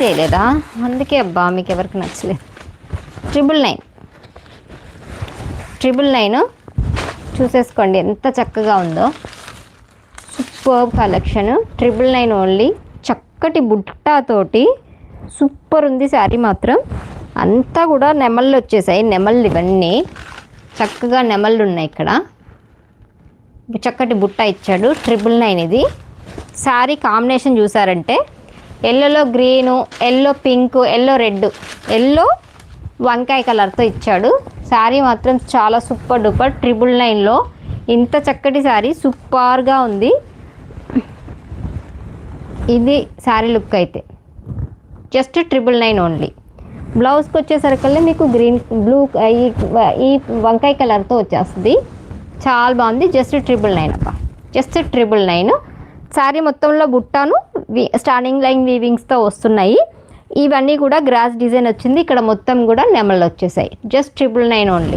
చేయలేదా? అందుకే అబ్బా మీకు ఎవరికి నచ్చలేదు. 999 చూసేసుకోండి ఎంత చక్కగా ఉందో. Super collection. 999 ఓన్లీ. చక్కటి బుట్టాతోటి సూపర్ ఉంది శారీ మాత్రం. అంతా కూడా నెమళ్ళు వచ్చేసాయి. నెమళ్ళు ఇవన్నీ చక్కగా నెమళ్ళు ఉన్నాయి. ఇక్కడ చక్కటి బుట్ట ఇచ్చాడు. 999 ఇది. శారీ కాంబినేషన్ చూసారంటే ఎల్లోలో green, yellow pink, yellow red, yellow వంకాయ కలర్తో ఇచ్చాడు. శారీ మాత్రం చాలా సూపర్ డూపర్. 999లో ఇంత చక్కటి శారీ సూపర్గా ఉంది. ఇది శారీ లుక్ అయితే జస్ట్ 999 ఓన్లీ. బ్లౌజ్కి వచ్చేసరికి మీకు గ్రీన్ బ్లూ ఈ వంకాయ కలర్తో వచ్చేస్తుంది. చాలా బాగుంది. జస్ట్ 999 అబ్బా. జస్ట్ 999. శారీ మొత్తంలో బుట్టాను స్టాండింగ్ లైన్ వీవింగ్స్తో వస్తున్నాయి. ఇవన్నీ కూడా గ్రాస్ డిజైన్ వచ్చింది. ఇక్కడ మొత్తం కూడా నెమళ్ళు వచ్చేసాయి. Just 999 only.